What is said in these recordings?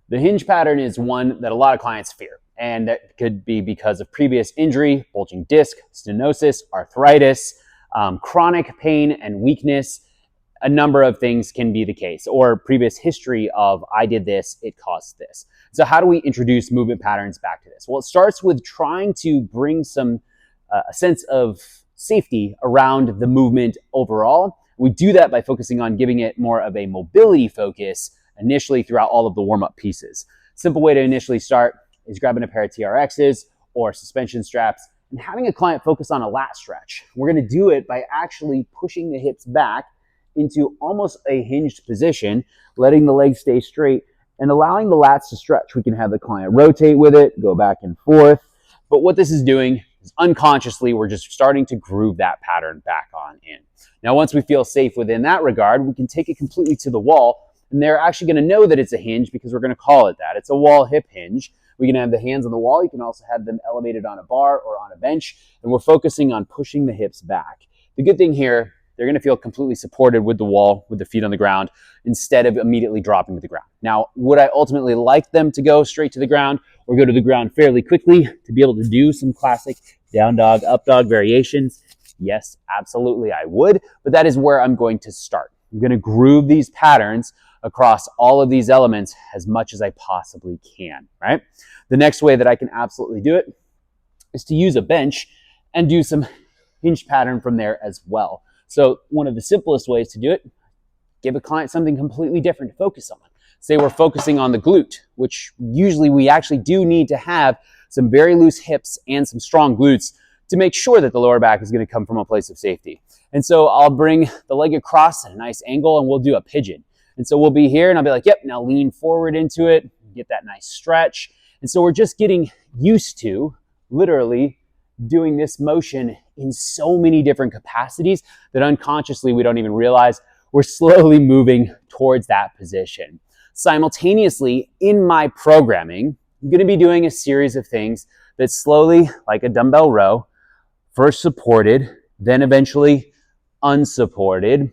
The hinge pattern is one that a lot of clients fear, and that could be because of previous injury, bulging disc, stenosis, arthritis, chronic pain and weakness. A number of things can be the case, or previous history of I did this, it caused this. So how do we introduce movement patterns back to this? Well, it starts with trying to bring some a sense of safety around the movement overall. We do that by focusing on giving it more of a mobility focus initially throughout all of the warm-up pieces. Simple way to initially start is grabbing a pair of TRXs or suspension straps and having a client focus on a lat stretch. We're going to do it by actually pushing the hips back into almost a hinged position, letting the legs stay straight and allowing the lats to stretch. We can have the client rotate with it, go back and forth. But what this is doing is unconsciously, we're just starting to groove that pattern back on in. Now, once we feel safe within that regard, we can take it completely to the wall, and they're actually going to know that it's a hinge because we're going to call it that. It's a wall hip hinge. We can have the hands on the wall. You can also have them elevated on a bar or on a bench, and we're focusing on pushing the hips back. The good thing here, they're going to feel completely supported with the wall, with the feet on the ground, instead of immediately dropping to the ground. Now, would I ultimately like them to go straight to the ground or go to the ground fairly quickly to be able to do some classic down dog, up dog variations? Yes, absolutely I would, but that is where I'm going to start. I'm going to groove these patterns across all of these elements as much as I possibly can, right? The next way that I can absolutely do it is to use a bench and do some hinge pattern from there as well. So one of the simplest ways to do it, give a client something completely different to focus on. Say we're focusing on the glute, which usually we actually do need to have some very loose hips and some strong glutes to make sure that the lower back is going to come from a place of safety. And so I'll bring the leg across at a nice angle and we'll do a pigeon. And so we'll be here and I'll be like, yep, now lean forward into it, get that nice stretch. And so we're just getting used to literally doing this motion in so many different capacities that unconsciously we don't even realize we're slowly moving towards that position. Simultaneously, in my programming, I'm going to be doing a series of things that slowly, like a dumbbell row, first supported, then eventually unsupported,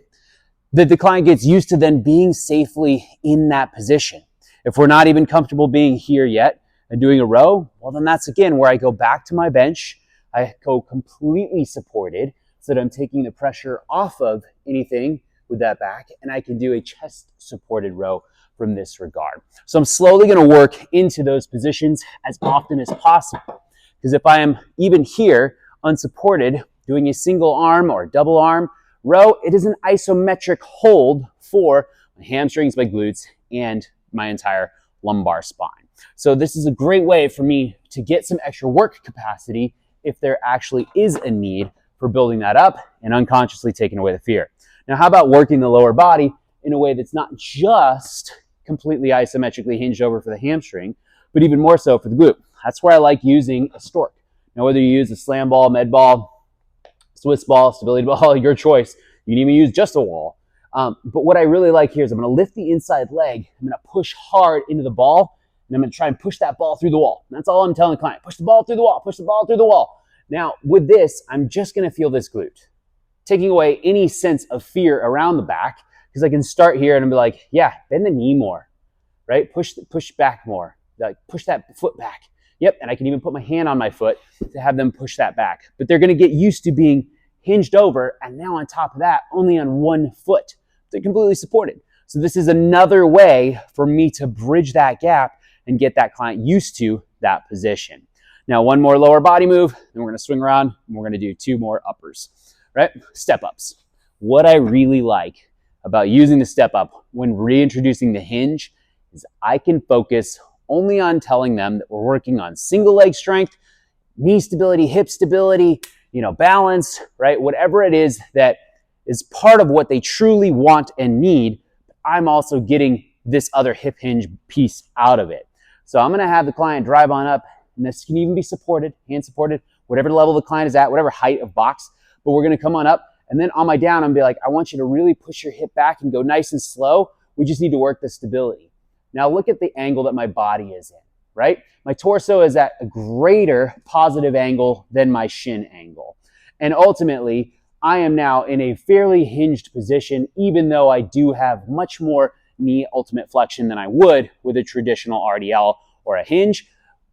that the client gets used to then being safely in that position. If we're not even comfortable being here yet and doing a row, well, then that's again where I go back to my bench. I go completely supported so that I'm taking the pressure off of anything with that back, and I can do a chest supported row from this regard. So I'm slowly going to work into those positions as often as possible, because if I am even here unsupported doing a single arm or double arm row, it is an isometric hold for my hamstrings, my glutes, and my entire lumbar spine. So this is a great way for me to get some extra work capacity if there actually is a need for building that up and unconsciously taking away the fear. Now, how about working the lower body in a way that's not just completely isometrically hinged over for the hamstring, but even more so for the glute? That's where I like using a stork. Now, whether you use a slam ball, med ball, Swiss ball, stability ball, your choice. You can even use just a wall. But what I really like here is I'm going to lift the inside leg. I'm going to push hard into the ball, and I'm going to try and push that ball through the wall. And that's all I'm telling the client. Push the ball through the wall. Push the ball through the wall. Now, with this, I'm just going to feel this glute, taking away any sense of fear around the back, because I can start here and I'll be like, yeah, bend the knee more, right? Push back more. Like push that foot back. Yep, and I can even put my hand on my foot to have them push that back. But they're going to get used to being hinged over, and now on top of that, only on one foot. They're completely supported. So this is another way for me to bridge that gap and get that client used to that position. Now, one more lower body move, then we're going to swing around, and we're going to do two more uppers, right? Step ups. What I really like about using the step up when reintroducing the hinge is I can focus only on telling them that we're working on single leg strength, knee stability, hip stability, balance, right? Whatever it is that is part of what they truly want and need, I'm also getting this other hip hinge piece out of it. So I'm going to have the client drive on up, and this can even be supported, hand supported, whatever level the client is at, whatever height of box, but we're going to come on up, and then on my down, I'm going to be like, I want you to really push your hip back and go nice and slow. We just need to work the stability. Now look at the angle that my body is in, right? My torso is at a greater positive angle than my shin angle. And ultimately, I am now in a fairly hinged position, even though I do have much more knee ultimate flexion than I would with a traditional RDL or a hinge.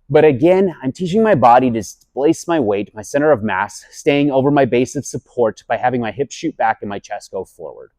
But again, I'm teaching my body to displace my weight, my center of mass, staying over my base of support by having my hips shoot back and my chest go forward.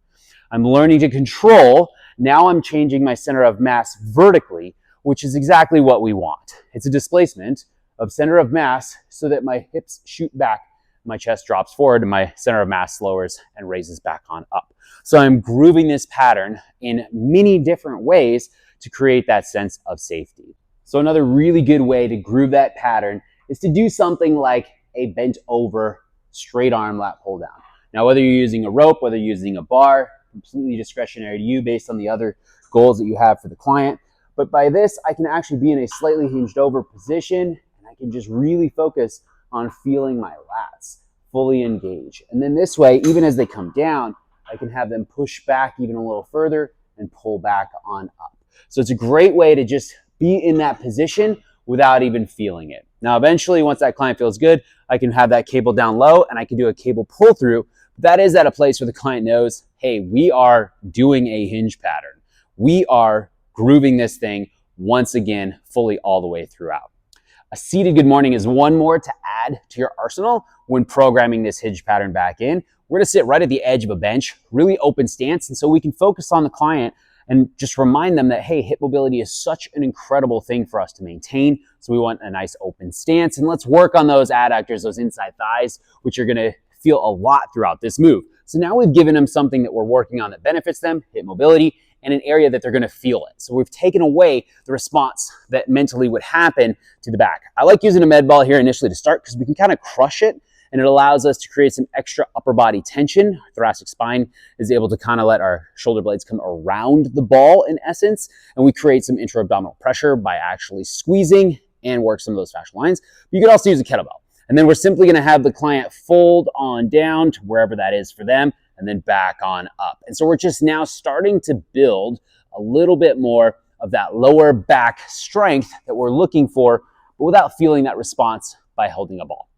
I'm learning to control. Now I'm changing my center of mass vertically, which is exactly what we want. It's a displacement of center of mass so that my hips shoot back, my chest drops forward, and my center of mass lowers and raises back on up. So I'm grooving this pattern in many different ways to create that sense of safety. So another really good way to groove that pattern is to do something like a bent over straight arm lat pull down. Now, whether you're using a rope, whether you're using a bar, completely discretionary to you based on the other goals that you have for the client. But by this, I can actually be in a slightly hinged over position, and I can just really focus on feeling my lats fully engage. And then this way, even as they come down, I can have them push back even a little further and pull back on up. So it's a great way to just be in that position without even feeling it. Now, eventually, once that client feels good, I can have that cable down low and I can do a cable pull through. That is at a place where the client knows, hey, we are doing a hinge pattern. We are grooving this thing once again, fully all the way throughout. A seated good morning is one more to add to your arsenal when programming this hinge pattern back in. We're gonna sit right at the edge of a bench, really open stance, and so we can focus on the client and just remind them that, hey, hip mobility is such an incredible thing for us to maintain. So we want a nice open stance, and let's work on those adductors, those inside thighs, which are gonna feel a lot throughout this move. So now we've given them something that we're working on that benefits them, hip mobility, and an area that they're gonna feel it. So we've taken away the response that mentally would happen to the back. I like using a med ball here initially to start because we can kind of crush it, and it allows us to create some extra upper body tension. Our thoracic spine is able to kind of let our shoulder blades come around the ball in essence, and we create some intra-abdominal pressure by actually squeezing and work some of those fascial lines. But you could also use a kettlebell. And then we're simply gonna have the client fold on down to wherever that is for them, and then back on up. And so we're just now starting to build a little bit more of that lower back strength that we're looking for, but without feeling that response by holding a ball.